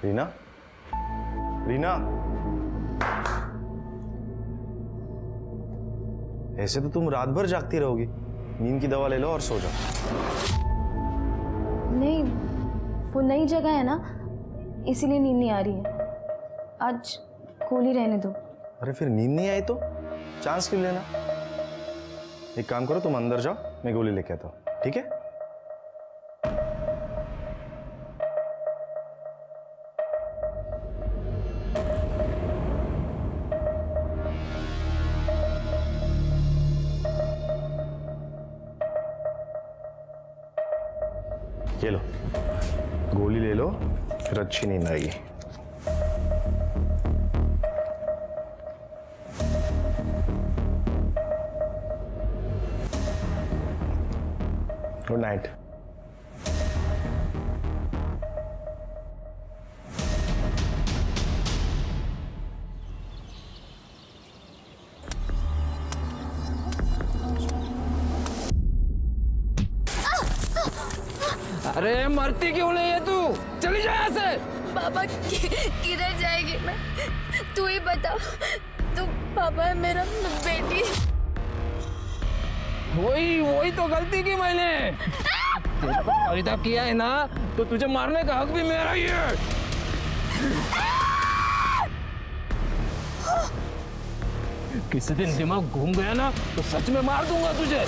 रीना, रीना, ऐसे तो तुम रात भर जागती रहोगी। नींद की दवा ले लो और सो जाओ। नहीं, वो नई जगह है ना, इसीलिए नींद नहीं आ रही है। आज गोली रहने दो। अरे फिर नींद नहीं आई तो चांस क्यों लेना? एक काम करो, तुम अंदर जाओ, मैं गोली लेके आता हूँ, ठीक है? ये लो, गोली ले लो, फिर अच्छी नींद आएगी। Good night. अरे मरती क्यों नहीं है तू? चली जा यहाँ से। पापा किधर जाएगी मैं? तू ही बता। तू पापा है मेरा बेटी। वही तो गलती की मैंने। तेरे को पैदा किया है ना, तो तुझे मारने का हक भी मेरा ही है। किसी दिन दिमाग घूम गया ना, तो सच में मार दूंगा तुझे।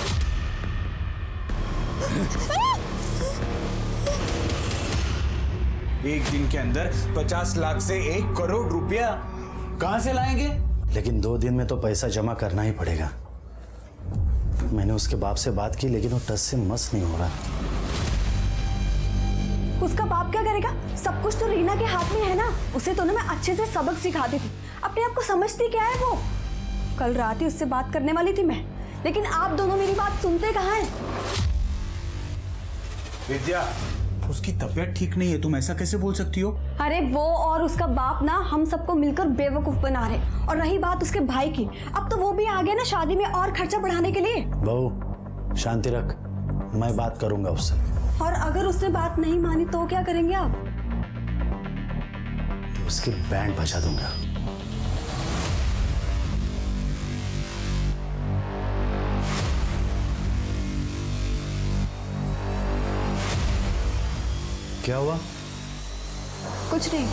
एक दिन के अंदर 50 लाख से 1 करोड़ रुपया कहां से लाएंगे? लेकिन 2 दिन में तो पैसा जमा करना ही पड़ेगा। मैंने उसके बाप से बात की, लेकिन वो टस से मस नहीं हो रहा। उसका बाप क्या करेगा? सब कुछ तो रीना के हाथ में है ना। उसे तो ना मैं अच्छे से सबक सिखाती थी। अपने आप को समझती क्या है वो? कल रात ही उससे बात करने वाली थी मैं, लेकिन आप दोनों मेरी बात सुनते कहाँ हैं? विद्या, उसकी तबीयत ठीक नहीं है, तुम ऐसा कैसे बोल सकती हो? अरे वो और उसका बाप ना हम सबको मिलकर बेवकूफ बना रहे। और रही बात उसके भाई की, अब तो वो भी आ गया ना शादी में और खर्चा बढ़ाने के लिए। बहू शांति रख, मैं बात करूंगा उससे। और अगर उसने बात नहीं मानी तो क्या करेंगे आप? उसकी बैंड बजा दूंगा। क्या हुआ? कुछ नहीं।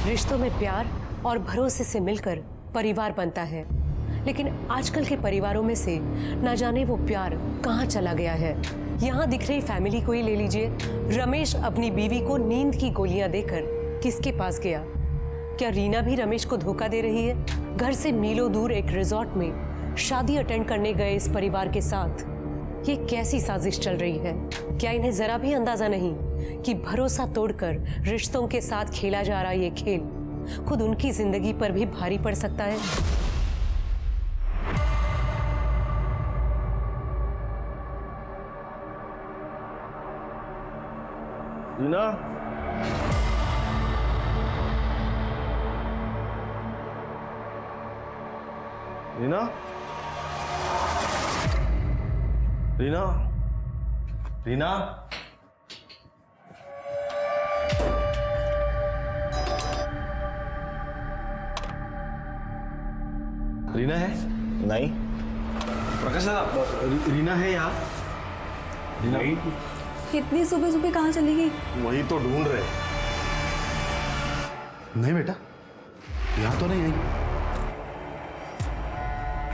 रिश्तों में प्यार और भरोसे से मिलकर परिवार बनता है, लेकिन आजकल के परिवारों में से ना जाने वो प्यार कहाँ चला गया है। यहाँ दिख रही फैमिली को ही ले लीजिए। रमेश अपनी बीवी को नींद की गोलियां देकर किसके पास गया? क्या रीना भी रमेश को धोखा दे रही है? घर से मीलों दूर एक रिजॉर्ट में शादी अटेंड करने गए इस परिवार के साथ ये कैसी साजिश चल रही है? क्या इन्हें जरा भी अंदाजा नहीं कि भरोसा तोड़कर रिश्तों के साथ खेला जा रहा ये खेल खुद उनकी जिंदगी पर भी भारी पड़ सकता है? रीना, रीना, रीना, रीना, रीना है? नहीं। प्रकाश दादा, रीना है यहाँ? रीना इतनी सुबह सुबह कहाँ चली गई? वही तो ढूंढ रहे। नहीं बेटा, यहाँ तो नहीं आई।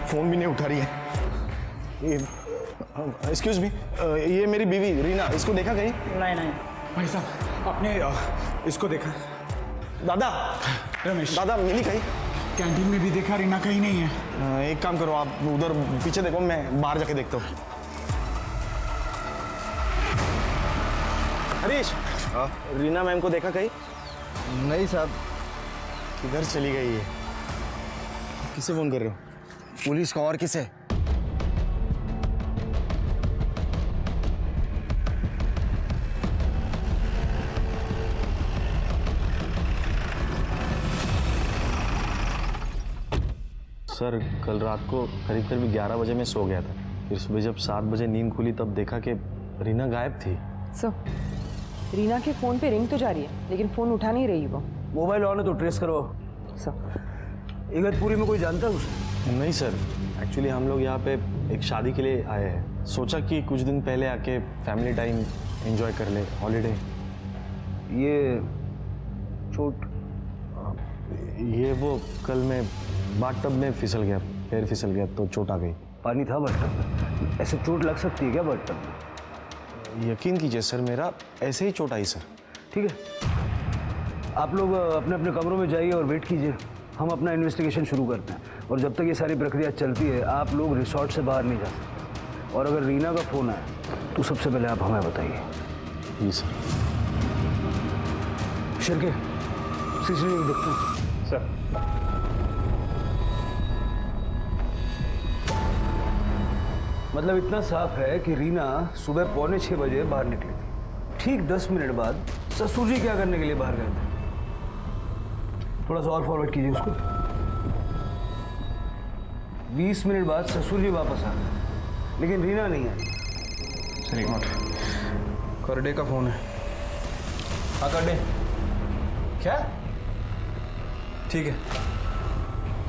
फोन भी नहीं उठा रही है। एक्सक्यूज मी, ये मेरी बीवी रीना, इसको देखा कहीं? भाई साहब आपने इसको देखा? दादा, रमेश, दादा मिली कहीं? कैंटीन में भी देखा, रीना कहीं नहीं है। एक काम करो, आप उधर पीछे देखो, मैं बाहर जाके देखता हूँ। हरीश, रीना मैम को देखा कहीं? नहीं साहब। किधर चली गई है? किसे फोन कर रहे हो? पुलिस का? और किसे? सर, कल रात को करीब करीब 11 बजे मैं सो गया था। फिर सुबह जब 7 बजे नींद खुली तब देखा कि रीना गायब थी। रीना के फोन पे रिंग तो जा रही है लेकिन फोन उठा नहीं रही वो। मोबाइल ऑन है तो ट्रेस करो। इगतपुरी में कोई जानता है उसे? नहीं सर, एक्चुअली हम लोग यहाँ पे एक शादी के लिए आए हैं। सोचा कि कुछ दिन पहले आके फैमिली टाइम एंजॉय कर ले, हॉलीडे। ये चोट? ये वो कल मैं बाथटब में फिसल गया, पैर फिसल गया तो चोट आ गई। पानी था बाथटब में? ऐसे चोट लग सकती है क्या बाथटब में? यकीन कीजिए सर, मेरा ऐसे ही चोट आई सर। ठीक है, आप लोग अपने अपने कमरों में जाइए और वेट कीजिए। हम अपना इन्वेस्टिगेशन शुरू करते हैं और जब तक ये सारी प्रक्रिया चलती है आप लोग रिसोर्ट से बाहर नहीं जा सकते। और अगर रीना का फ़ोन आए तो सबसे पहले आप हमें बताइए। जी सर। शिरके, सीसीटीवी देखते हैं। सर। मतलब इतना साफ है कि रीना सुबह 5:45 बजे बाहर निकली थी। ठीक 10 मिनट बाद ससुर जी क्या करने के लिए बाहर गए थे? थोड़ा सा और फॉरवर्ड कीजिए उसको। 20 मिनट बाद ससुर जी वापस आ गए लेकिन रीना नहीं आई। सर एक मिनट, करडे का फोन है। हाँ करडे, क्या? ठीक है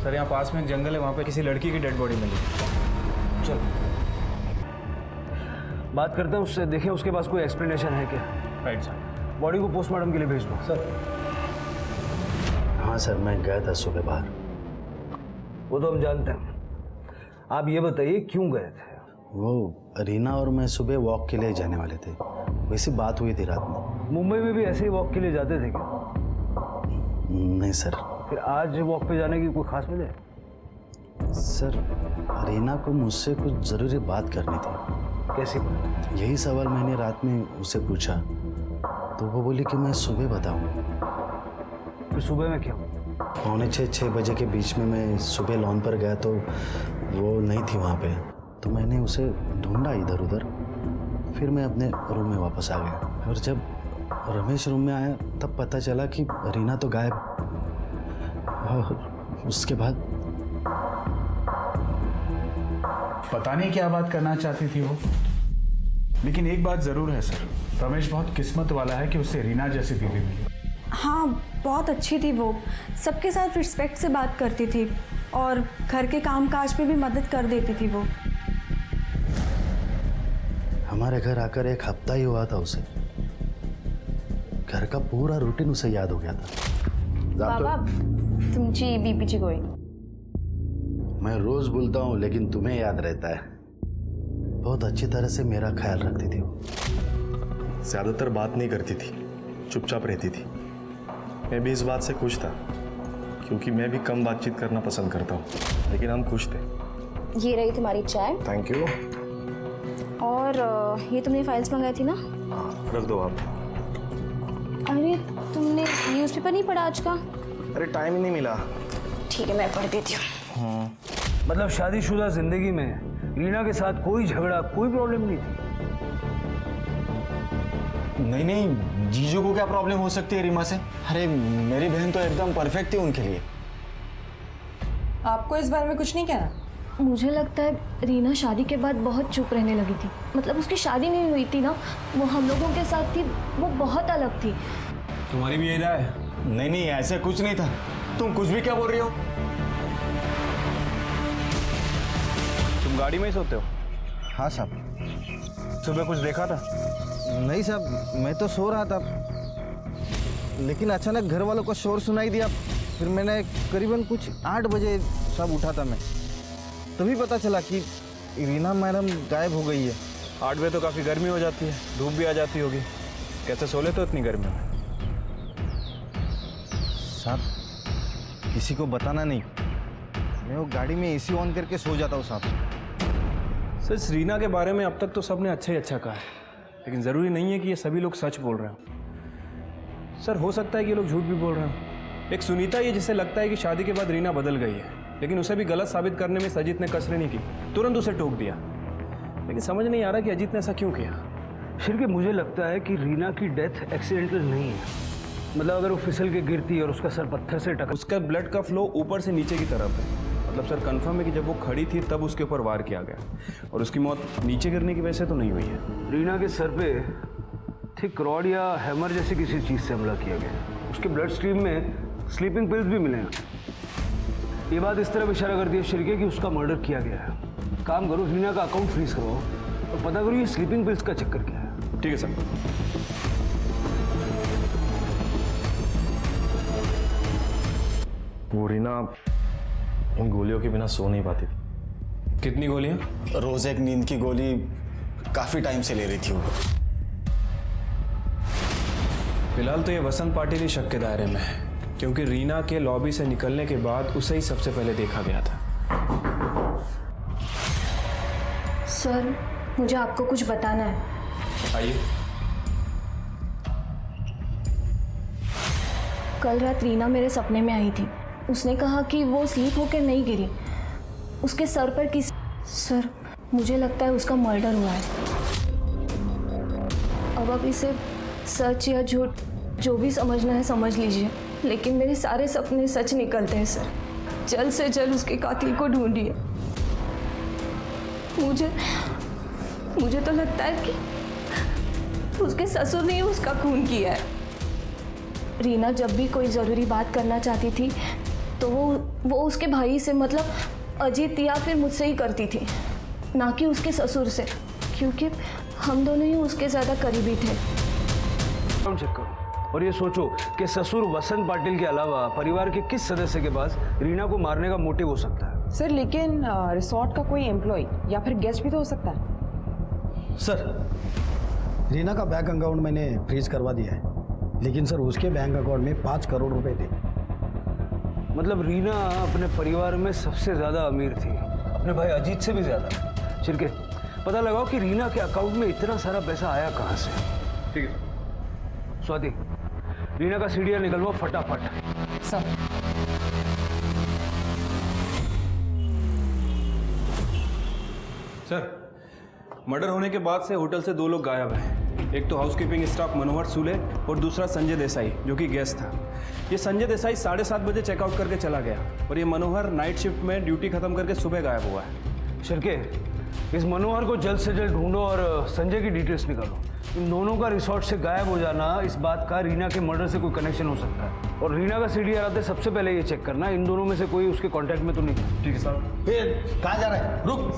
सर, यहाँ पास में एक जंगल है, वहाँ पे किसी लड़की की डेड बॉडी मिली। चल बात करते हैं उससे, देखें उसके पास कोई एक्सप्लेनेशन है क्या। Right sir. बॉडी को पोस्टमार्टम के लिए भेज दो। सर। हाँ सर, मैं गया था सुबह बाहर। वो तो हम जानते हैं, आप ये बताइए क्यों गए थे? वो रीना और मैं सुबह वॉक के लिए जाने वाले थे, वैसी बात हुई थी रात में। मुंबई में भी ऐसे ही वॉक के लिए जाते थे क्या? नहीं सर। फिर आज वॉक पे जाने की कोई खास वजह? सर, रीना को मुझसे कुछ ज़रूरी बात करनी थी। कैसी बात? यही सवाल मैंने रात में उसे पूछा तो वो बोली कि मैं सुबह बताऊँ। फिर सुबह में क्या? 5:45-6 बजे के बीच में मैं सुबह लॉन पर गया तो वो नहीं थी वहाँ पे, तो मैंने उसे ढूंढा इधर उधर। फिर मैं अपने रूम में वापस आ गया और जब रमेश रूम में आया तब पता चला कि रीना तो गायब। और उसके बाद पता नहीं क्या बात करना चाहती थी वो, लेकिन एक बात जरूर है सर, रमेश बहुत किस्मत वाला है कि उससे रीना जैसी बीवी मिली। हाँ, बहुत अच्छी थी वो, सबके साथ रिस्पेक्ट से बात करती थी और घर के काम काज में भी मदद कर देती थी वो। हमारे घर आकर 1 हफ्ता ही हुआ था उसे, घर का पूरा रूटीन उसे याद हो गया था। बाबा तुमची बीपीची गोळी। मैं रोज भूलता हूँ लेकिन तुम्हें याद रहता है। बहुत अच्छी तरह से मेरा ख्याल रखती थी वो। ज़्यादातर बात नहीं करती थी, चुपचाप रहती थी। मैं भी इस बात से खुश था क्योंकि मैं भी कम बातचीत करना पसंद करता हूँ, लेकिन हम खुश थे। ये रही तुम्हारी चाय थैंक यू। और ये तुमने फाइल्स मंगाई थी ना? रख दो आप। अरे तुमने न्यूज़पेपर नहीं पढ़ा आज का? अरे टाइम ही नहीं मिला। ठीक है मैं पढ़ देती हूँ। मतलब शादीशुदा जिंदगी में रीना के साथ कोई झगड़ा, कोई प्रॉब्लम नहीं थी? नहीं नहीं, जीजू को क्या प्रॉब्लम हो सकती है रीमा से? अरे मेरी बहन तो एकदम परफेक्ट थी उनके लिए। आपको इस बारे में कुछ नहीं कहना? मुझे लगता है रीना शादी के बाद बहुत चुप रहने लगी थी। मतलब उसकी शादी नहीं हुई थी ना, वो हम लोगों के साथ थी, वो बहुत अलग थी। तुम्हारी भी यही राय है? नहीं नहीं, ऐसे कुछ नहीं था। तुम कुछ भी क्या बोल रही हो? तुम गाड़ी में ही सोते हो? हाँ साहब। सुबह कुछ देखा था? नहीं साहब, मैं तो सो रहा था, लेकिन अचानक घर वालों को शोर सुनाई दिया। फिर मैंने करीबन कुछ 8 बजे सब उठा था मैं, तभी पता चला कि रीना मैडम गायब हो गई है। 8 बजे तो काफ़ी गर्मी हो जाती है, धूप भी आ जाती होगी। कैसे सो लेते हो इतनी गर्मी में? साहब किसी को बताना नहीं, मैं वो गाड़ी में एसी ऑन करके सो जाता हूँ साहब। सर, रीना के बारे में अब तक तो सबने अच्छा ही अच्छा कहा है, लेकिन ज़रूरी नहीं है कि ये सभी लोग सच बोल रहे हो। सर, हो सकता है कि ये लोग झूठ भी बोल रहे हो। एक सुनीता ये जिसे लगता है कि शादी के बाद रीना बदल गई है, लेकिन उसे भी गलत साबित करने में अजीत ने कसर नहीं की, तुरंत उसे टोक दिया। लेकिन समझ नहीं आ रहा कि अजीत ने ऐसा क्यों किया। फिर के मुझे लगता है कि रीना की डेथ एक्सीडेंटल नहीं है। मतलब अगर वो फिसल के गिरती और उसका सर पत्थर से टकरा, उसका ब्लड का फ्लो ऊपर से नीचे की तरफ है। मतलब सर कंफर्म है कि जब वो खड़ी थी तब उसके ऊपर वार किया गया, और उसकी मौत नीचे गिरने की वजह से तो नहीं हुई है। रीना के सर पे थिक रॉड या हैमर जैसी किसी चीज़ से हमला किया गया। उसके ब्लड स्ट्रीम में स्लीपिंग पिल्स भी मिले हैं। ये बात इस तरफ इशारा करती है शिरके कि उसका मर्डर किया गया है। काम करो, रीना का अकाउंट फ्रीज करो और पता करो ये स्लीपिंग पिल्स का चक्कर क्या है। ठीक है सर। वो रीना इन गोलियों के बिना सो नहीं पाती थी। कितनी गोलियां? रोज एक नींद की गोली काफी टाइम से ले रही थी वो। फिलहाल तो ये वसंत पाटिल ही शक के दायरे में है, क्योंकि रीना के लॉबी से निकलने के बाद उसे ही सबसे पहले देखा गया था। सर, मुझे आपको कुछ बताना है। आइए। कल रात रीना मेरे सपने में आई थी। उसने कहा कि वो स्लीप होकर नहीं गिरी, उसके सर पर किसी... सर, मुझे लगता है उसका मर्डर हुआ है। अब आप इसे सच या झूठ जो भी समझना है समझ लीजिए, लेकिन मेरे सारे सपने सच निकलते हैं सर। जल्द से जल्द उसके कातिल को ढूंढिए। मुझे तो लगता है कि उसके ससुर ने ही उसका खून किया है। रीना जब भी कोई ज़रूरी बात करना चाहती थी तो वो उसके भाई से, मतलब अजीत या फिर मुझसे ही करती थी, ना कि उसके ससुर से, क्योंकि हम दोनों ही उसके ज़्यादा करीबी थे। चेक करो और ये सोचो कि ससुर वसंत पाटिल के अलावा परिवार के किस सदस्य के पास रीना को मारने का मोटिव हो सकता है। सर, लेकिन रिसोर्ट का कोई एम्प्लॉय या फिर गेस्ट भी तो हो सकता है। सर, रीना का बैंक अकाउंट मैंने फ्रीज करवा दिया है, लेकिन सर उसके बैंक अकाउंट में 5 करोड़ रुपए थे। मतलब रीना अपने परिवार में सबसे ज़्यादा अमीर थी, अपने भाई अजीत से भी ज़्यादा। चिरके, पता लगाओ कि रीना के अकाउंट में इतना सारा पैसा आया कहाँ से। ठीक है स्वाति, रीना का सीढ़ियाँ निकलवाओ फटाफट। सर, सर, मर्डर होने के बाद से होटल से 2 लोग गायब हैं। एक तो हाउसकीपिंग स्टाफ मनोहर सूले और दूसरा संजय देसाई, जो कि गेस्ट था। ये संजय देसाई 7:30 बजे चेकआउट करके चला गया, और ये मनोहर नाइट शिफ्ट में ड्यूटी खत्म करके सुबह गायब हुआ है। शिरके, इस मनोहर को जल्द से जल्द ढूंढो और संजय की डिटेल्स निकालो। इन दोनों का रिसोर्ट से गायब हो जाना इस बात का रीना के मर्डर से कोई कनेक्शन हो सकता है, और रीना का सीढ़ी आते सबसे पहले ये चेक करना इन दोनों में से कोई उसके कांटेक्ट में तो नहीं। ठीक है साहब। कहाँ जा रहा है? रुक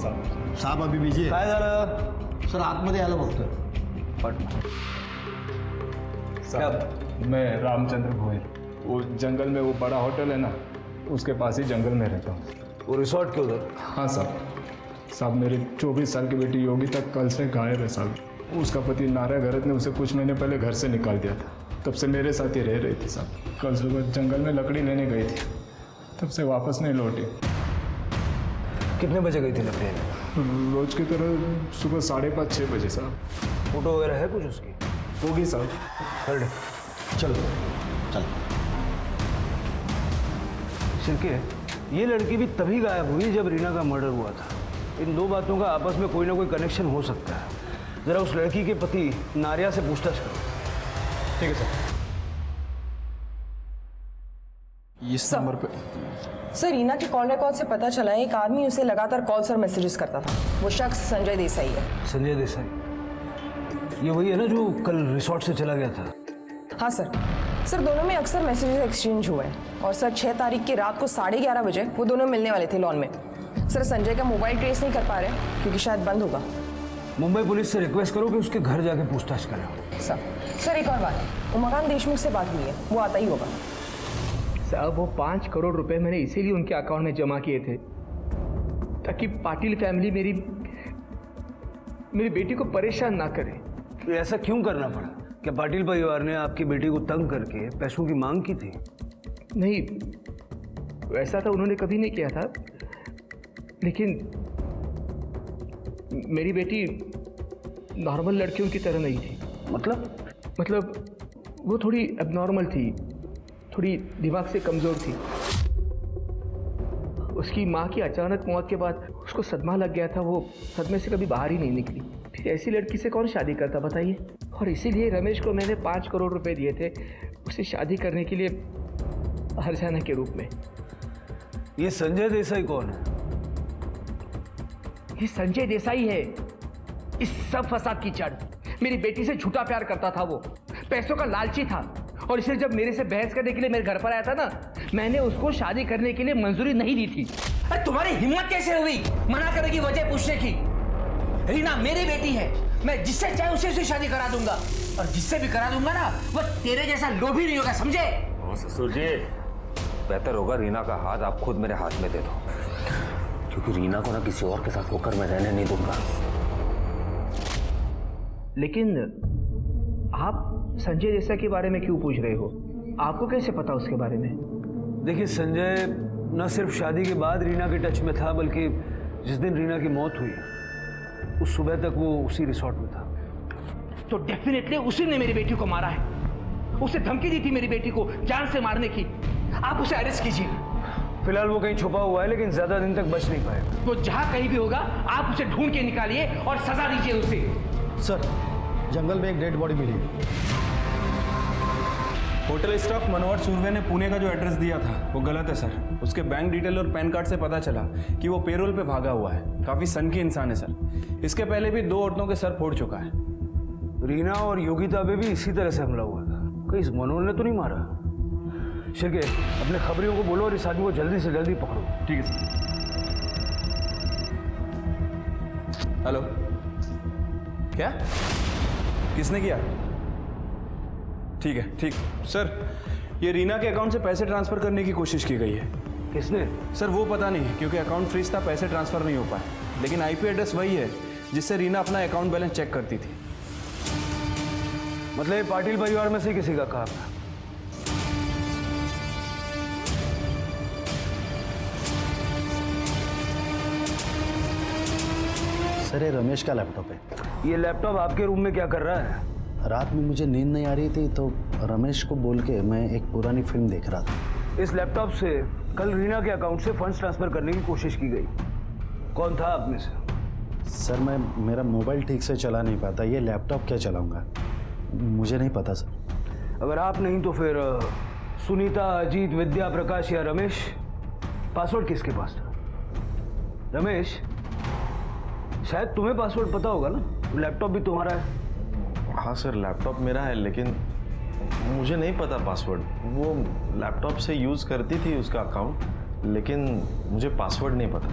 साहब, अभी बिजी है। काय झालं? सर आतमध्ये आलं बघतोय। साहब, मैं रामचंद्र गोयल, वो जंगल में वो बड़ा होटल है ना, उसके पास ही जंगल में रहता हूँ। वो रिसोर्ट के उधर? हाँ साहब, मेरी 24 साल की बेटी योगी तक कल से गायब है साहब। उसका पति नारायण गरत ने उसे कुछ महीने पहले घर से निकाल दिया था, तब से मेरे साथ ही रह रही थी साहब। कल सुबह जंगल में लकड़ी लेने गई थी, तब से वापस नहीं लौटी। कितने बजे गई थी लकड़ी? रोज की तरह सुबह 5:30-6 बजे साहब। फोटो वगैरह है कुछ उसकी? होगी साहब। कर दे। चलो चल। सिरके, ये लड़की भी तभी गायब हुई जब रीना का मर्डर हुआ था। इन 2 बातों का आपस में कोई ना कोई कनेक्शन हो सकता है। जरा उस लड़की के पति नारिया से पूछताछ करो। ठीक है सर। इस नंबर पे सर रीना के कॉल रिकॉर्ड से पता चला है एक आदमी उसे लगातार कॉल्स और मैसेजेस करता था। वो शख्स संजय देसाई है। संजय देसाई, ये वही है ना जो कल रिसोर्ट से चला गया था? हाँ सर। सर दोनों में अक्सर मैसेजेस एक्सचेंज हुए हैं और सर 6 तारीख की रात को 11:30 बजे वो दोनों मिलने वाले थे लॉन में। सर संजय का मोबाइल ट्रेस नहीं कर पा रहे क्योंकि शायद बंद होगा। मुंबई पुलिस से रिक्वेस्ट करो कि उसके घर जाके पूछताछ करें। सर एक और बात, उमाकांत देशमुख से बात हुई है, वो आता ही होगा। साहब वो 5 करोड़ रुपए मैंने इसीलिए उनके अकाउंट में जमा किए थे ताकि पाटिल फैमिली मेरी बेटी को परेशान ना करे। तो ऐसा क्यों करना पड़ा? क्या पाटिल परिवार ने आपकी बेटी को तंग करके पैसों की मांग की थी? नहीं, वैसा तो उन्होंने कभी नहीं किया था, लेकिन मेरी बेटी नॉर्मल लड़कियों की तरह नहीं थी। मतलब वो थोड़ी एबनॉर्मल थी, थोड़ी दिमाग से कमज़ोर थी। उसकी माँ की अचानक मौत के बाद उसको सदमा लग गया था। वो सदमे से कभी बाहर ही नहीं निकली। फिर ऐसी लड़की से कौन शादी करता बताइए? और इसीलिए रमेश को मैंने 5 करोड़ रुपए दिए थे उसे शादी करने के लिए हर्जाना के रूप में। ये संजय देसाई कौन है? ये संजय देसाई है इस सब फसाद की जड़। मेरी बेटी से झूठा प्यार करता था, वो पैसों का लालची था और इसलिए जब मेरे से बहस करने के लिए मेरे घर पर आया था ना, मैंने उसको शादी करने के लिए मंजूरी नहीं दी थी। अरे तुम्हारी हिम्मत कैसे हुई मना करने की वजह पूछने की? रीना मेरी बेटी है, मैं जिससे चाहे उसे से शादी करा दूंगा और जिससे भी करा दूंगा ना वो तेरे जैसा लोभी नहीं होगा, समझे? ससुर जी, बेहतर होगा रीना का हाथ आप खुद मेरे हाथ में दे दो, क्योंकि रीना को ना किसी और के साथ होकर मैं रहने नहीं दूंगा। लेकिन आप संजय देसाई के बारे में क्यों पूछ रहे हो? आपको कैसे पता उसके बारे में? देखिए संजय न सिर्फ शादी के बाद रीना के टच में था, बल्कि जिस दिन रीना की मौत हुई उस सुबह तक वो उसी रिसोर्ट में था। तो डेफिनेटली उसी ने मेरी बेटी को मारा है। उसे धमकी दी थी मेरी बेटी को जान से मारने की। आप उसे अरेस्ट कीजिए। फिलहाल वो कहीं छुपा हुआ है, लेकिन ज्यादा दिन तक बच नहीं पाएगा। वो जहां कहीं भी होगा आप उसे ढूंढ के निकालिए और सजा दीजिए उसे। सर जंगल में एक डेड बॉडी मिली है। होटल स्टाफ मनोहर सुरवे ने पुणे का जो एड्रेस दिया था वो गलत है सर। उसके बैंक डिटेल और पैन कार्ड से पता चला कि वो पेरोल पे भागा हुआ है। काफी सनकी इंसान है सर। इसके पहले भी 2 औरतों के सर फोड़ चुका है। रीना और योगिता पे भी इसी तरह से हमला हुआ था। कहीं इस मनोहर ने तो नहीं मारा? शिर्के अपने खबरियों को बोलो और इस आदमी को जल्दी से जल्दी पकड़ो। ठीक है सर। हेलो, क्या? किसने किया? ठीक है, ठीक सर। ये रीना के अकाउंट से पैसे ट्रांसफर करने की कोशिश की गई है। किसने? सर वो पता नहीं, क्योंकि अकाउंट फ्रीज था, पैसे ट्रांसफर नहीं हो पाए। लेकिन आईपी एड्रेस वही है जिससे रीना अपना अकाउंट बैलेंस चेक करती थी। मतलब ये पाटिल परिवार में से किसी का काम है? सर ये रमेश का लैपटॉप है। ये लैपटॉप आपके रूम में क्या कर रहा है? रात में मुझे नींद नहीं आ रही थी तो रमेश को बोल के मैं एक पुरानी फिल्म देख रहा था। इस लैपटॉप से कल रीना के अकाउंट से फंड्स ट्रांसफर करने की कोशिश की गई। कौन था आप में से? सर मेरा मोबाइल ठीक से चला नहीं पाता, ये लैपटॉप क्या चलाऊंगा मुझे नहीं पता सर। अगर आप नहीं तो फिर सुनीता, अजीत, विद्या, प्रकाश या रमेश? पासवर्ड किसके पास था? रमेश, शायद तुम्हें पासवर्ड पता होगा ना, लैपटॉप भी तुम्हारा है। हाँ सर, लैपटॉप मेरा है, लेकिन मुझे नहीं पता पासवर्ड। वो लैपटॉप से यूज़ करती थी उसका अकाउंट, लेकिन मुझे पासवर्ड नहीं पता।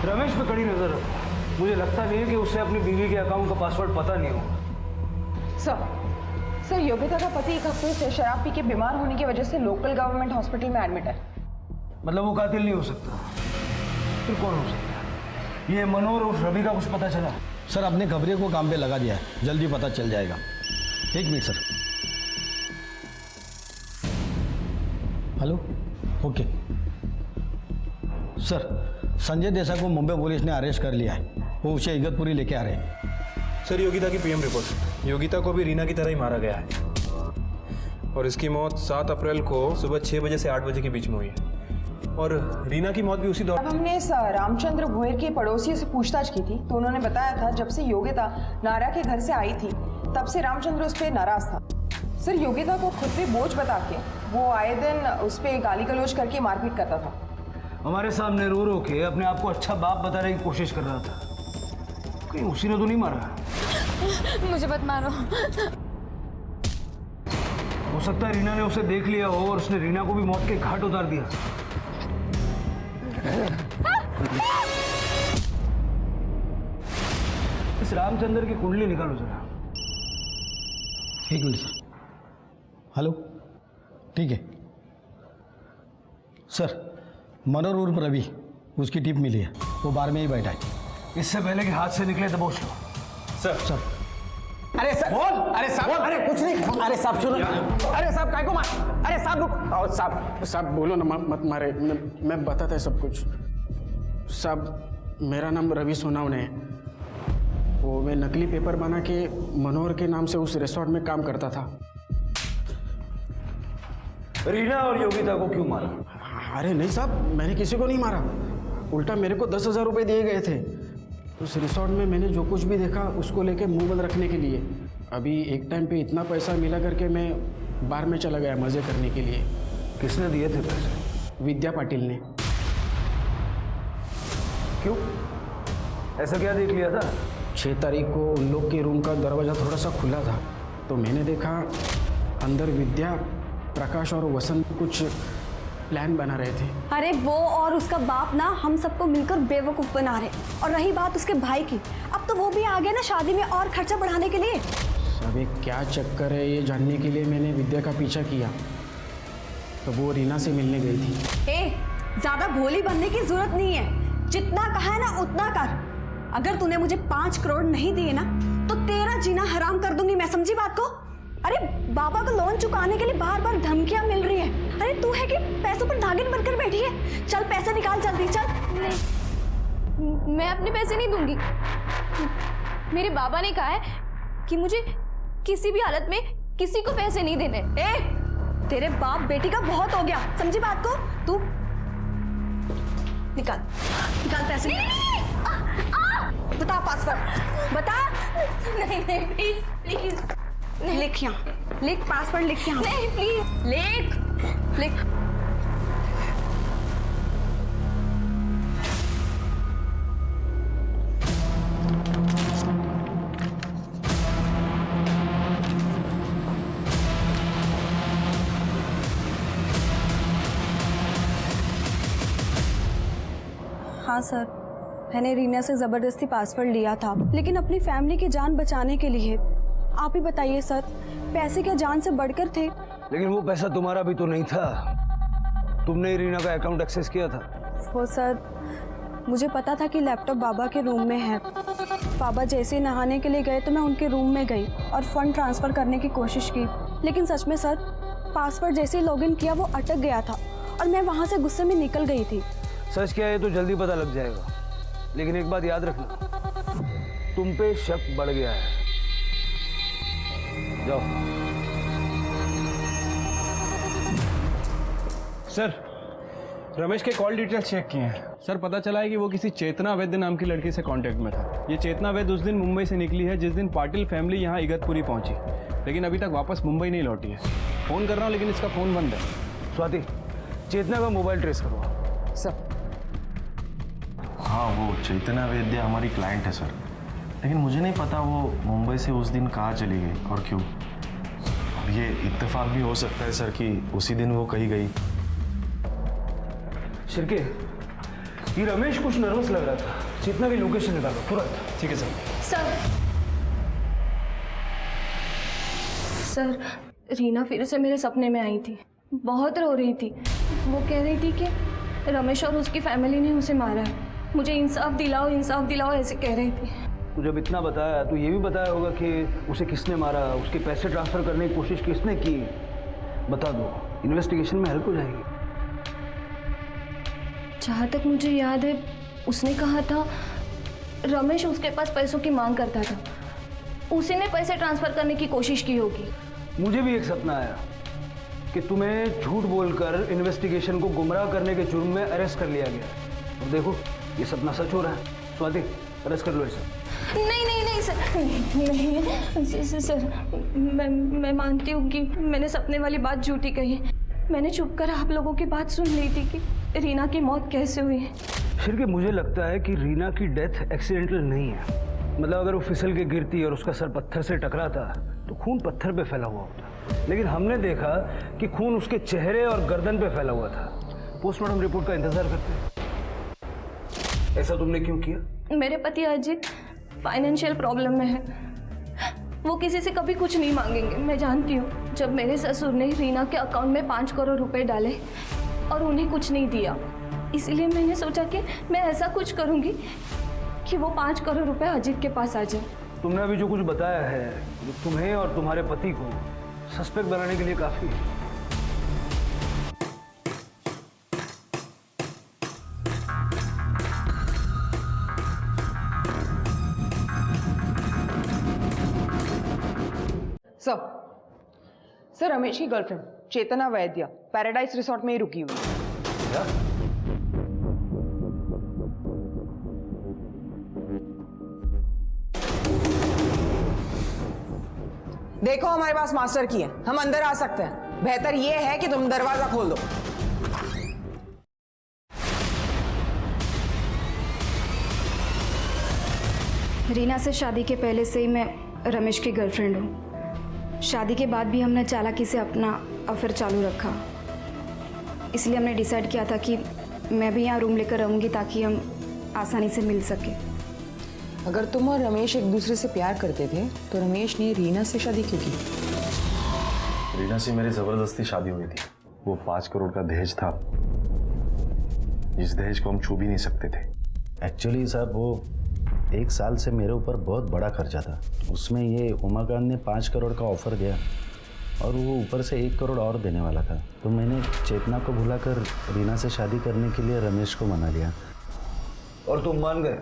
रमेश पे कड़ी नजर रखो। मुझे लगता नहीं है कि उसे अपनी बीवी के अकाउंट का पासवर्ड पता नहीं होगा। सर योगिता का पति 1 हफ्ते से शराब पी के बीमार होने की वजह से लोकल गवर्नमेंट हॉस्पिटल में एडमिट है। मतलब वो कातिल नहीं हो सकता, फिर कौन हो सकता है? ये मनोहर और रवि का कुछ पता चला? सर अपने खबरियों को काम पे लगा दिया है, जल्दी पता चल जाएगा। 1 minute sir. Hello, okay sir. Sanjay Desai को मुंबई पुलिस ने अरेस्ट कर लिया है, वो उसे इगतपुरी लेके आ रहे हैं। सर योगिता की पीएम रिपोर्ट। योगिता को भी रीना की तरह ही मारा गया है और इसकी मौत 7 अप्रैल को सुबह 6 बजे से 8 बजे के बीच में हुई है। और रीना की मौत भी उसी दौरान। अब हमने इस रामचंद्र भोयर के पड़ोसियों से पूछताछ की थी तो उन्होंने बताया था जब से योगिता नारा के घर से आई थी तब से रामचंद्र उस पर नाराज था। सर योगिता को खुद पे बोझ बता के वो आए दिन उस पर गाली गलौज करके मारपीट करता था। हमारे सामने रो रो के अपने आप को अच्छा बाप बताने की कोशिश कर रहा था। कहीं उसी ने तो नहीं मारा? मुझे मत मारो। हो सकता है रीना ने उसे देख लिया हो और उसने रीना को भी मौत के घाट उतार दिया। इस रामचंद्र की कुंडली निकालो जरा। एक मिनट सर। हेलो, ठीक है सर। मनोहर उर्फ रवि, उसकी टिप मिली है, वो बार में ही बैठा है। इससे पहले कि हाथ से निकले दबोच लो। सर अरे सर बोल। अरे साहब अरे कुछ नहीं। अरे साहब सुनो। अरे साहब काय को मार। अरे साहब रुको। साहब बोलो ना, मत मारे। मैं बताता है सब कुछ। साहब मेरा नाम रवि सोनावने है। वो मैं नकली पेपर बना के मनोहर के नाम से उस रिसोर्ट में काम करता था। रीना और योगिता को क्यों मारा? अरे नहीं साहब, मैंने किसी को नहीं मारा। उल्टा मेरे को 10,000 रुपये दिए गए थे उस रिसोर्ट में। मैंने जो कुछ भी देखा उसको लेके मुंह बंद रखने के लिए। अभी एक टाइम पे इतना पैसा मिला करके मैं बार में चला गया मज़े करने के लिए। किसने दिए थे पैसे? विद्या पाटिल ने। क्यों, ऐसा क्या देख लिया था? 6 तारीख को उन लोग के रूम का दरवाज़ा थोड़ा सा खुला था तो मैंने देखा अंदर विद्या, प्रकाश और वसंत कुछ प्लान बना रहे थे। अरे वो और उसका बाप ना हम सबको मिलकर बेवकूफ़ बना रहे। और रही बात उसके भाई की, अब तो वो भी आ गया ना शादी में और खर्चा बढ़ाने के लिए। सब एक क्या चक्कर है ये जानने के लिए मैंने विद्या का पीछा किया तो वो रीना से मिलने गई थी। ज़्यादा भोली बनने की जरूरत नहीं है, जितना कहा है ना उतना कर। अगर तूने मुझे 5 करोड़ नहीं दिए ना तो तेरा जीना हराम कर दूंगी मैं, समझी बात को? अरे बाबा को लोन चुकाने के लिए बार बार धमकियां मिल रही है। अरे तू है कि पैसों पर नागिन बनकर बैठी है? चल पैसे निकाल जल्दी, चल। नहीं, मैं अपने पैसे नहीं दूंगी। मेरे बाबा ने कहा है कि मुझे किसी भी हालत में किसी को पैसे नहीं देने। तेरे बाप बेटी का बहुत हो गया, समझी बात को? तू निकाल पैसे। बता पासवर्ड, बता। नहीं प्लीज प्लीज। लिख यहाँ, लिख पासवर्ड, लिख यहाँ। नहीं प्लीज, लिख। हाँ सर, मैंने रीना से ज़बरदस्ती पासवर्ड लिया था, लेकिन अपनी फैमिली की जान बचाने के लिए। आप ही बताइए सर, पैसे क्या जान से बढ़कर थे? लेकिन वो पैसा तुम्हारा भी तो नहीं था। तुमने ही रीना का अकाउंट एक्सेस किया था। वो सर, मुझे पता था कि लैपटॉप बाबा के रूम में है। बाबा जैसे नहाने के लिए गए तो मैं उनके रूम में गई और फंड ट्रांसफ़र करने की कोशिश की। लेकिन सच में सर, पासवर्ड जैसे ही लॉगिन किया वो अटक गया था और मैं वहाँ से गुस्से में निकल गई थी। सच क्या है तो जल्दी पता लग जाएगा, लेकिन एक बात याद रखना, तुम पे शक बढ़ गया है। जाओ। सर, रमेश के कॉल डिटेल्स चेक किए हैं सर। पता चला है कि वो किसी चेतना वैद्य नाम की लड़की से कांटेक्ट में था। ये चेतना वैद्य उस दिन मुंबई से निकली है जिस दिन पाटिल फैमिली यहाँ इगतपुरी पहुंची, लेकिन अभी तक वापस मुंबई नहीं लौटी है। फ़ोन कर रहा हूँ लेकिन इसका फ़ोन बंद है। स्वाति, चेतना का मोबाइल ट्रेस करो। सर हाँ, वो चेतना वैद्य हमारी क्लाइंट है सर, लेकिन मुझे नहीं पता वो मुंबई से उस दिन कहाँ चली गई और क्यों। अब ये इत्तेफाक भी हो सकता है सर कि उसी दिन वो कहीं गई। शिरके, ये रमेश कुछ नर्वस लग रहा था। चेतना की लोकेशन निकालो तुरंत। ठीक है सर। सर, रीना फिर से मेरे सपने में आई थी, बहुत रो रही थी। वो कह रही थी कि रमेश और उसकी फैमिली ने उसे मारा है, मुझे इंसाफ दिलाओ ऐसे कह रही थी। तू जब इतना बताया तो ये भी बताया होगा कि उसे किसने मारा, उसके पैसे ट्रांसफ़र करने की कोशिश किसने की। बता दो, इन्वेस्टिगेशन में हेल्प हो जाएगी। जहाँ तक मुझे याद है उसने कहा था रमेश उसके पास पैसों की मांग करता था, उसी ने पैसे ट्रांसफ़र करने की कोशिश की होगी। मुझे भी एक सपना आया कि तुम्हें झूठ बोलकर इन्वेस्टिगेशन को गुमराह करने के जुर्म में अरेस्ट कर लिया गया। और देखो ये सपना सच हो रहा है। स्वाति, अरेस्ट कर लो इसे। नहीं नहीं नहीं सर, नहीं सर, मैं मानती हूँ कि मैंने सपने वाली बात झूठी कही। मैंने चुप कर आप लोगों की बात सुन ली थी कि रीना की मौत कैसे हुई है। फिर कि मुझे लगता है कि रीना की डेथ एक्सीडेंटल नहीं है। मतलब अगर वो फिसल के गिरती और उसका सर पत्थर से टकराता तो खून पत्थर पे फैला हुआ होता, लेकिन हमने देखा कि खून उसके चेहरे और गर्दन पे फैला हुआ था। पोस्टमार्टम रिपोर्ट का इंतजार करते हैं। ऐसा तुमने क्यों किया? मेरे पति अजित फाइनेंशियल प्रॉब्लम में है। वो किसी से कभी कुछ नहीं मांगेंगे, मैं जानती हूँ। जब मेरे ससुर ने रीना के अकाउंट में 5 करोड़ रुपए डाले और उन्हें कुछ नहीं दिया, इसीलिए मैंने सोचा कि मैं ऐसा कुछ करूँगी कि वो 5 करोड़ रुपए अजित के पास आ जाए। तुमने अभी जो कुछ बताया है वो तुम्हें और तुम्हारे पति को सस्पेक्ट बनाने के लिए काफी है। सर, रमेश की गर्लफ्रेंड चेतना वैद्य पैराडाइज रिसोर्ट में ही रुकी हुई है। देखो हमारे पास मास्टर की है, हम अंदर आ सकते हैं। बेहतर यह है कि तुम दरवाजा खोल दो। रीना से शादी के पहले से ही मैं रमेश की गर्लफ्रेंड हूँ। शादी के बाद भी हमने चालाकी से अपना अफेयर चालू रखा। इसलिए हमने डिसाइड किया था कि मैं भी यहाँ रूम लेकर रहूँगी ताकि हम आसानी से मिल सके। अगर तुम और रमेश एक दूसरे से प्यार करते थे तो रमेश ने रीना से शादी क्यों की? रीना से मेरी जबरदस्ती शादी हुई थी। वो 5 करोड़ का दहेज था, जिस दहेज को हम छू भी नहीं सकते थे। एक्चुअली साहब वो 1 साल से मेरे ऊपर बहुत बड़ा खर्चा था। उसमें ये उमाकांत ने 5 करोड़ का ऑफर दिया और वो ऊपर से 1 करोड़ और देने वाला था। तो मैंने चेतना को भुलाकर रीना से शादी करने के लिए रमेश को मना लिया। और तुम मान गए?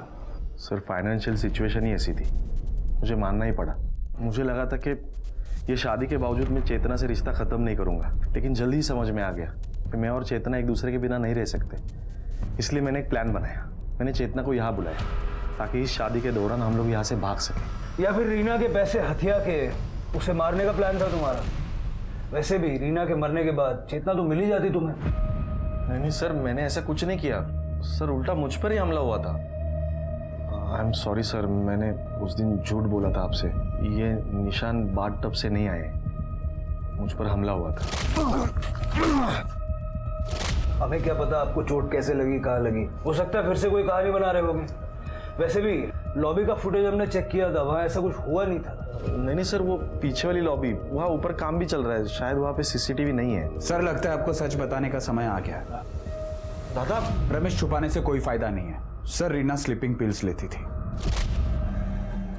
सर, फाइनेंशियल सिचुएशन ही ऐसी थी, मुझे मानना ही पड़ा। मुझे लगा था कि ये शादी के बावजूद मैं चेतना से रिश्ता ख़त्म नहीं करूँगा, लेकिन जल्दी ही समझ में आ गया कि मैं और चेतना एक दूसरे के बिना नहीं रह सकते। इसलिए मैंने एक प्लान बनाया। मैंने चेतना को यहाँ बुलाया ताकि इस शादी के दौरान हम लोग यहाँ से भाग सकें। या फिर रीना के पैसे हथिया के उसे मारने का प्लान था तुम्हारा? वैसे भी रीना के मरने के बाद चेतना तो मिल ही जाती तुम्हें। नहीं सर, मैंने ऐसा कुछ नहीं किया सर, उल्टा मुझ पर ही हमला हुआ था। आई एम सॉरी सर, मैंने उस दिन झूठ बोला था आपसे। ये निशान बाथ टब से नहीं आए, मुझ पर हमला हुआ था। हमें क्या पता आपको चोट कैसे लगी, कहाँ लगी। हो सकता है फिर से कोई कहानी बना रहे होगे। वैसे भी लॉबी का फुटेज हमने चेक किया था, वहाँ ऐसा कुछ हुआ नहीं था। नहीं सर, वो पीछे वाली लॉबी, वहाँ ऊपर काम भी चल रहा है, शायद वहाँ पे सीसीटीवी नहीं है। सर, लगता है आपको सच बताने का समय आ गया है। दादा, रमेश छुपाने से कोई फायदा नहीं है। सर, रीना स्लीपिंग पिल्स लेती थी।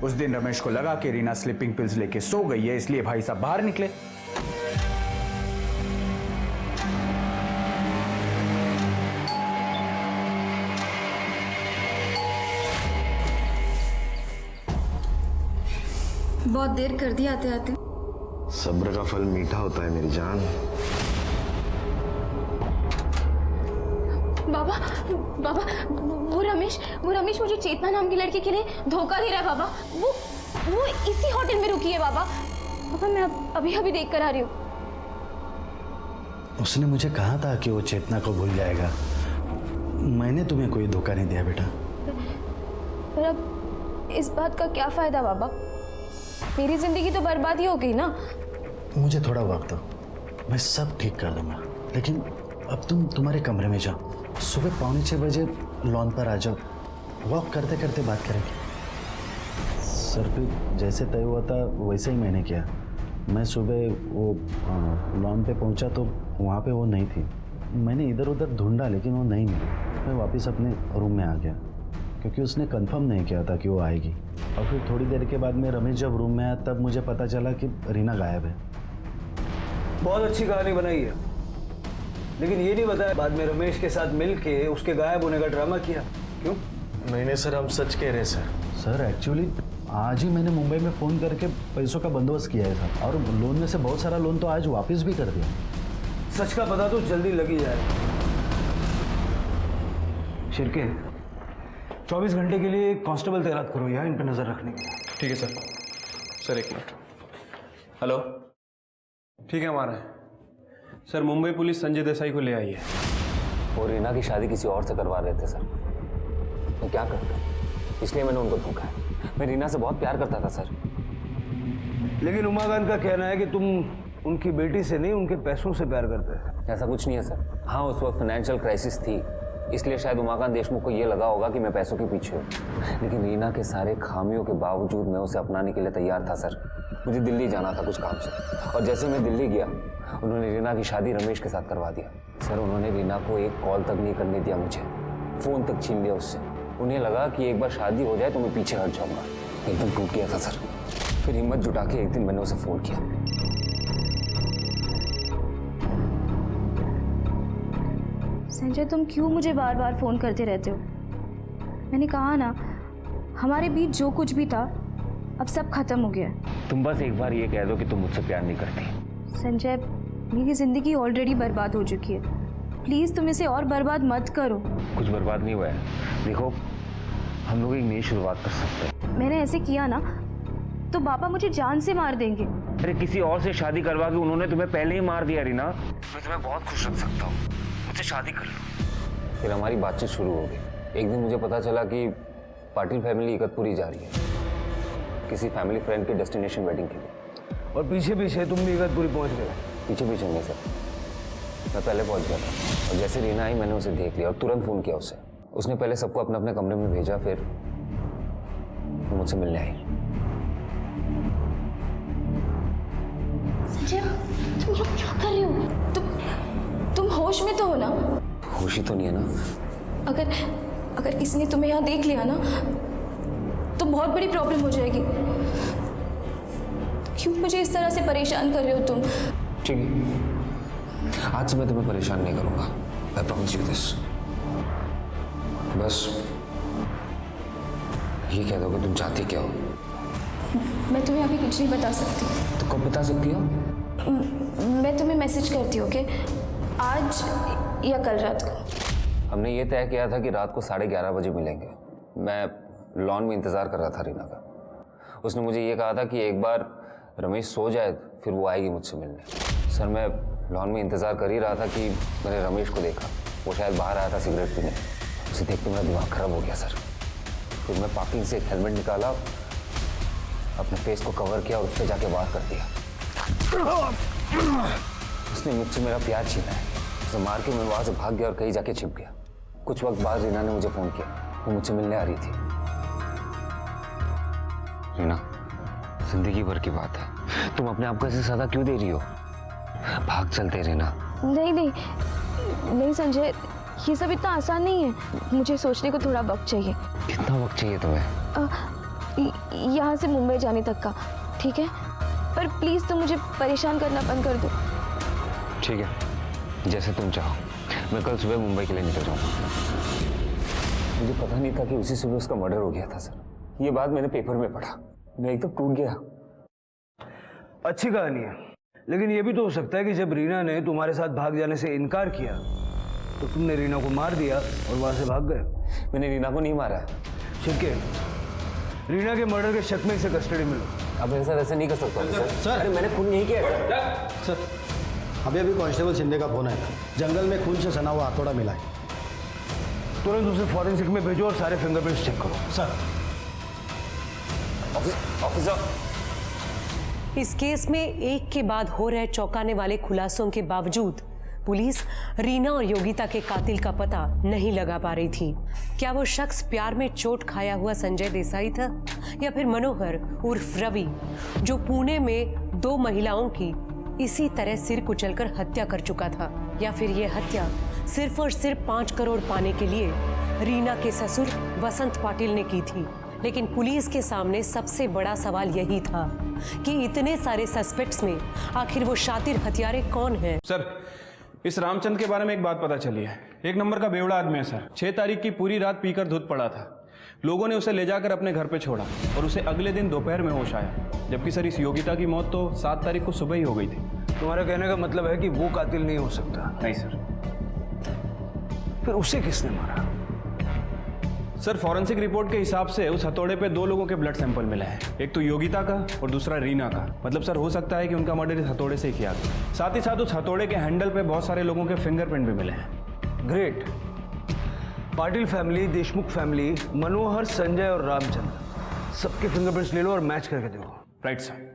उस दिन रमेश को लगा कि रीना स्लीपिंग पिल्स लेके सो गई है, इसलिए भाई साहब बाहर निकले। बहुत देर कर दी आते आते। सब्र का फल मीठा होता है मेरी जान। बाबा बाबा, वो रमेश मुझे चेतना नाम की लड़की के लिए धोखा दे रहा है बाबा। वो इसी होटल में रुकी है बाबा। पापा, मैं अभी अभी देख कर आ रही हूँ। उसने मुझे कहा था कि वो चेतना को भूल जाएगा। मैंने तुम्हें कोई धोखा नहीं दिया बेटा। पर अब इस बात का क्या फायदा बाबा? मेरी जिंदगी तो बर्बाद ही हो गई ना। मुझे थोड़ा वक्त दो, मैं सब ठीक कर दूंगा। लेकिन अब तुम तुम्हारे कमरे में जाओ, सुबह 5:45 बजे लॉन पर आ जाओ, वॉक करते करते बात करेंगे। सर, फिर जैसे तय हुआ था वैसे ही मैंने किया। मैं सुबह वो लॉन पे पहुंचा तो वहाँ पे वो नहीं थी। मैंने इधर उधर ढूंढा लेकिन वो नहीं मिली। मैं वापस अपने रूम में आ गया क्योंकि उसने कंफर्म नहीं किया था कि वो आएगी। और फिर थोड़ी देर के बाद में रमेश जब रूम में आया तब मुझे पता चला कि रीना गायब है। बहुत अच्छी कहानी बनाई है, लेकिन ये नहीं बताया बाद में रमेश के साथ मिलके उसके गायब होने का ड्रामा किया क्यों? नहीं सर, हम सच कह रहे हैं सर। सर, एक्चुअली आज ही मैंने मुंबई में फ़ोन करके पैसों का बंदोबस्त किया था और लोन में से बहुत सारा लोन तो आज वापस भी कर दिया। सच का पता तो जल्दी लग ही जाएगा। शिरके 24 घंटे के लिए एक कांस्टेबल तैनात करो यहाँ इन पर नजर रखने के लिए। ठीक है सर। सर एक मिनट। हेलो, ठीक है, हमारा है सर। मुंबई पुलिस संजय देसाई को ले आई है। वो रीना की शादी किसी और से करवा रहे थे सर। मैं क्या करता, इसलिए मैंने उनको धोखा है। मैं रीना से बहुत प्यार करता था सर। लेकिन उमाकांत का कहना है कि तुम उनकी बेटी से नहीं, उनके पैसों से प्यार करते हैं। ऐसा कुछ नहीं है सर। हाँ, उस वक्त फाइनेंशियल क्राइसिस थी, इसलिए शायद उमाकांत देशमुख को ये लगा होगा कि मैं पैसों के पीछे हूँ। लेकिन रीना के सारे खामियों के बावजूद मैं उसे अपनाने के लिए तैयार था सर। मुझे दिल्ली जाना था कुछ काम से, और जैसे मैं दिल्ली गया उन्होंने रीना की शादी रमेश के साथ करवा दिया सर। उन्होंने रीना को एक कॉल तक नहीं करने दिया, मुझे फ़ोन तक छीन लिया उससे। उन्हें लगा कि एक बार शादी हो जाए तो मैं पीछे हट जाऊँगा। एकदम टूट गया था सर। फिर हिम्मत जुटा के एक दिन मैंने उसे फ़ोन किया। संजय, तुम क्यों मुझे बार बार फ़ोन करते रहते हो? मैंने कहा ना, हमारे बीच जो कुछ भी था अब सब खत्म हो गया है। तुम बस एक बार ये कह दो कि तुम मुझसे प्यार नहीं करती। संजय, मेरी ज़िंदगी ऑलरेडी बर्बाद हो चुकी है। प्लीज़ तुम इसे और बर्बाद मत करो। कुछ बर्बाद नहीं हुआ है। देखो, हम लोग एक नई शुरुआत कर सकते हैं। मैंने ऐसे किया ना तो पापा मुझे जान से मार देंगे। अरे किसी और से शादी करवा के उन्होंने तुम्हें पहले ही मार दिया रीना। मैं तुम्हें बहुत खुश रख सकता हूँ, मुझसे शादी कर लो। फिर हमारी बातचीत शुरू हो गई। एक दिन मुझे पता चला कि पाटिल फैमिली इकतपुरी जा रही है किसी फैमिली फ्रेंड के डेस्टिनेशन वेडिंग के लिए। और पीछे पीछे तुम भी इकतपुरी पहुंच गए? पीछे पीछे नहीं सर, मैं पहले पहुंच गया था। और जैसे रीना आई मैंने उसे देख लिया और तुरंत फ़ोन किया उसे। उसने पहले सबको अपने अपने कमरे में भेजा, फिर मुझसे मिलने आई। संजय, तुम लोग क्या कर रहे हो? तुम होश में तो हो ना? होश ही तो नहीं है ना। अगर किसी ने तुम्हें यहाँ देख लिया ना तो बहुत बड़ी प्रॉब्लम हो जाएगी। क्यों मुझे इस तरह से परेशान कर रहे हो तुम? ठीक है, आज से मैं तुम्हें परेशान नहीं करूंगा। I promise you this. बस ये कह दो कि तुम चाहती क्या हो। मैं तुम्हें अभी कुछ नहीं बता सकती। तो कब बता सकती हो? मैं तुम्हें मैसेज करती हूँ, ओके? आज या कल रात को। हमने ये तय किया था कि रात को 11:30 बजे मिलेंगे। मैं लॉन में इंतज़ार कर रहा था रीना का। उसने मुझे ये कहा था कि एक बार रमेश सो जाए फिर वो आएगी मुझसे मिलने। सर, मैं लॉन में इंतज़ार कर ही रहा था कि मैंने रमेश को देखा। वो शायद बाहर आया था सिगरेट पीने। उसे देख के मेरा दिमाग ख़राब हो गया सर। फिर मैं पॉकेट से एक हेलमेट निकाला, अपने फेस को कवर किया और उस पर जाके वार कर दिया। उसने मुझसे मेरा प्यार छीना है। उसे मार के मैं वहाँ से भाग गया और कहीं जाके छिप गया। कुछ वक्त बाद रीना ने मुझे फ़ोन किया, वो मुझसे मिलने आ रही थी। रीना, जिंदगी भर की बात है, तुम अपने आप को ऐसे सजा क्यों दे रही हो? भाग चलते रीना। नहीं संजय, ये सब इतना आसान नहीं है। मुझे सोचने को थोड़ा वक्त चाहिए। कितना वक्त चाहिए तुम्हें? यहाँ से मुंबई जाने तक का, ठीक है? पर प्लीज़ तुम मुझे परेशान करना बंद कर दो। ठीक है, जैसे तुम चाहो। मैं कल सुबह मुंबई के लिए निकल जाऊँगा। मुझे पता नहीं था कि उसी सुबह उसका मर्डर हो गया था सर। ये बात मैंने पेपर में पढ़ा, मैं एकदम टूट गया। अच्छी कहानी है, लेकिन ये भी तो हो सकता है कि जब रीना ने तुम्हारे साथ भाग जाने से इनकार किया तो तुमने रीना को मार दिया और वहां से भाग गए। मैंने रीना को नहीं मारा। ठीक है, रीना के मर्डर के शक में इसे कस्टडी में लो। अब ऐसा वैसे नहीं कर सकता सर। अरे मैंने खून नहीं किया सर, अभी कांस्टेबल शिंदे का फोन आया था। जंगल में खून से सना हुआ हथौड़ा मिला है। तुरंत उसे फॉरेंसिक में भेजो और सारे फिंगरप्रिंट्स चेक करो। सर। ऑफिसर, इस केस में एक के बाद हो रहे चौंकाने वाले खुलासों के बावजूद पुलिस रीना और योगिता के कातिल का पता नहीं लगा पा रही थी। क्या वो शख्स प्यार में चोट खाया हुआ संजय देसाई था, या फिर मनोहर उर्फ रवि, जो पुणे में 2 महिलाओं की इसी तरह सिर कुचलकर हत्या कर चुका था, या फिर ये हत्या सिर्फ और सिर्फ 5 करोड़ पाने के लिए रीना के ससुर वसंत पाटिल ने की थी। लेकिन पुलिस के सामने सबसे बड़ा सवाल यही था कि इतने सारे सस्पेक्ट्स में आखिर वो शातिर हत्यारे कौन हैं? सर, इस रामचंद के बारे में एक बात पता चली है। 1 नंबर का बेवड़ा आदमी है सर। 6 तारीख की पूरी रात पीकर धुत पड़ा था। लोगों ने उसे ले जाकर अपने घर पे छोड़ा और उसे अगले दिन दोपहर में होश आया। जबकि सर, इस योगिता की मौत तो 7 तारीख को सुबह ही हो गई थी। तुम्हारे कहने का मतलब है कि वो कातिल नहीं हो सकता? नहीं सर। फिर उसे किसने मारा? सर फॉरेंसिक रिपोर्ट के हिसाब से उस हथौड़े पे 2 लोगों के ब्लड सैंपल मिला है, एक तो योगिता का और दूसरा रीना का। मतलब सर हो सकता है कि उनका मर्डर इस हथौड़े से ही किया गया। साथ ही साथ उस हथौड़े के हैंडल पे बहुत सारे लोगों के फिंगरप्रिंट भी मिले हैं। Great. Patil family, Deshmukh family, Manohar, Sanjay और रामचंद्र, सबके फिंगरप्रिंट्स ले लो और मैच करके देखो। Right sir.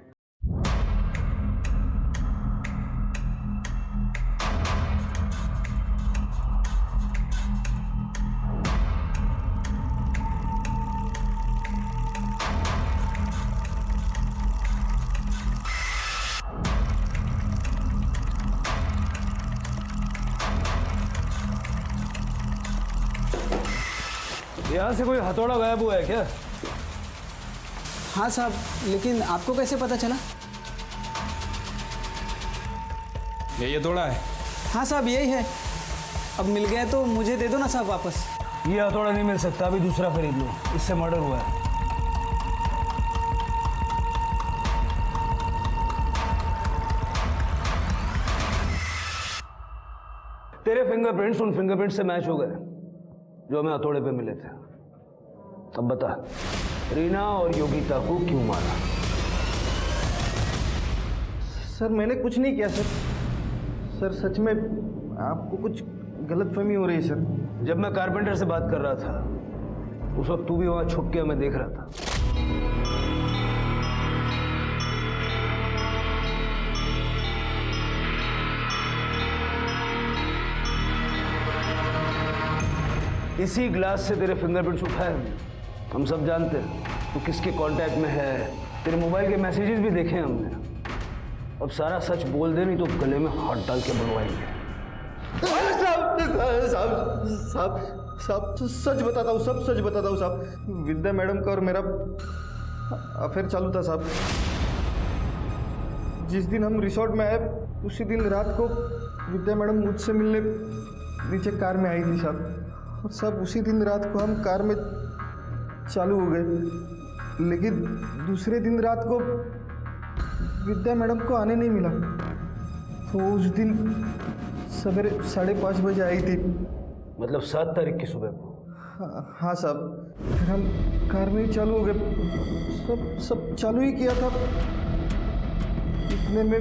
यहाँ से कोई हथौड़ा गायब हुआ है क्या? हाँ साहब, लेकिन आपको कैसे पता चला? ये हथौड़ा है? हाँ साहब, यही है। अब मिल गया तो मुझे दे दो ना साहब वापस। ये हथौड़ा नहीं मिल सकता, अभी दूसरा खरीद लो, इससे मर्डर हुआ है। तेरे फिंगरप्रिंट्स उन फिंगरप्रिंट से मैच हो गए जो हमें हथौड़े पे मिले थे। अब बता, रीना और योगिता को क्यों मारा? सर मैंने कुछ नहीं किया सर। सर सच में आपको कुछ गलतफहमी हो रही है सर। जब मैं कारपेंटर से बात कर रहा था उस वक्त तू भी वहां छुप के हमें देख रहा था। इसी ग्लास से तेरे फिंगरप्रिंट्स उठाए हमने। हम सब जानते हैं तू किसके कांटेक्ट में है, तेरे मोबाइल के मैसेजेस भी देखे हमने। अब सारा सच बोल दे, नहीं तो गले में हाथ डाल के बनवाएंगे। साहब सच बताता हूँ, सब सच बताता हूँ साहब। विद्या मैडम का और मेरा अफेयर चालू था साहब। जिस दिन हम रिसोर्ट में आए उसी दिन रात को विद्या मैडम मुझसे मिलने नीचे कार में आई थी साहब। और सब उसी दिन रात को हम कार में चालू हो गए, लेकिन दूसरे दिन रात को विद्या मैडम को आने नहीं मिला। तो उस दिन सवेरे 5:30 बजे आई थी। मतलब 7 तारीख की सुबह को? हाँ साहब। फिर हम कार में ही चालू हो गए, सब चालू ही किया था। इतने में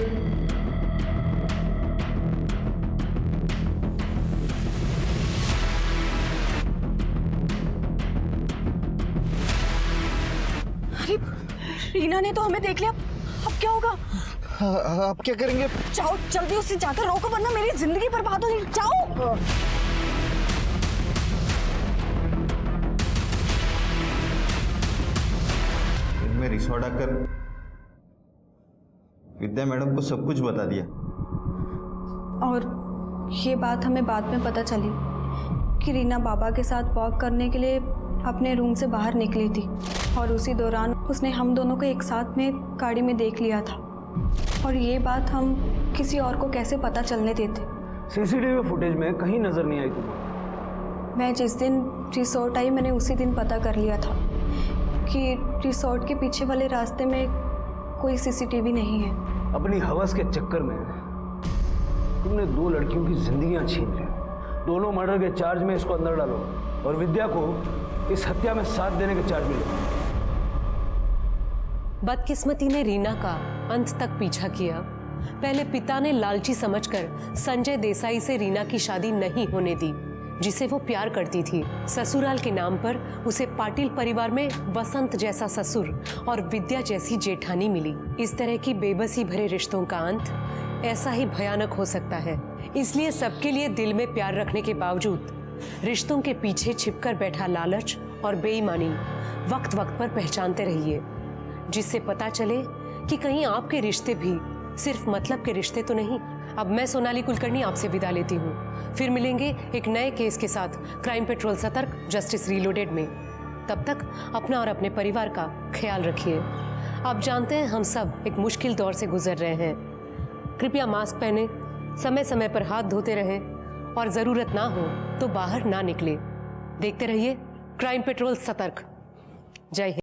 रीना ने तो हमें देख लिया, अब क्या होगा? आप क्या करेंगे? जाओ जल्दी उससे जाकर रोको, वरना मेरी जिंदगी बर्बाद हो जाएगी। जाओ। मैं रिसोर्ट आकर विद्या मैडम को सब कुछ बता दिया। और ये बात हमें बाद में पता चली कि रीना बाबा के साथ वॉक करने के लिए अपने रूम से बाहर निकली थी और उसी दौरान उसने हम दोनों को एक साथ में गाड़ी में देख लिया था। और ये बात हम किसी और को कैसे पता चलने देते? सीसीटीवी फुटेज में कहीं नजर नहीं आई तुम्हें? मैं जिस दिन रिसोर्ट आई मैंने उसी दिन पता कर लिया था कि रिसोर्ट के पीछे वाले रास्ते में कोई सीसीटीवी नहीं है। अपनी हवस के चक्कर में तुमने 2 लड़कियों की जिंदगियां छीन ली। दोनों मर्डर के चार्ज में इसको अंदर डालो और विद्या को इस हत्या में साथ देने के चार्ज मिले। बदकिस्मती ने रीना का अंत तक पीछा किया। पहले पिता ने लालची समझकर संजय देसाई से रीना की शादी नहीं होने दी, जिसे वो प्यार करती थी। ससुराल के नाम पर उसे पाटिल परिवार में वसंत जैसा ससुर और विद्या जैसी जेठानी मिली। इस तरह की बेबसी भरे रिश्तों का अंत ऐसा ही भयानक हो सकता है। इसलिए सबके लिए दिल में प्यार रखने के बावजूद रिश्तों के पीछे छिपकर बैठा लालच और बेईमानी वक्त वक्त पर पहचानते रहिए, जिससे पता चले कि कहीं आपके रिश्ते भी सिर्फ मतलब के रिश्ते तो नहीं। अब मैं सोनाली कुलकर्णी आपसे विदा लेती हूँ। फिर मिलेंगे एक नए केस के साथ क्राइम पेट्रोल सतर्क जस्टिस रीलोडेड में। तब तक अपना और अपने परिवार का ख्याल रखिए। आप जानते हैं हम सब एक मुश्किल दौर से गुजर रहे हैं। कृपया मास्क पहने, समय समय पर हाथ धोते रहें और ज़रूरत ना हो तो बाहर ना निकले। देखते रहिए क्राइम पेट्रोल सतर्क। जय हिंद।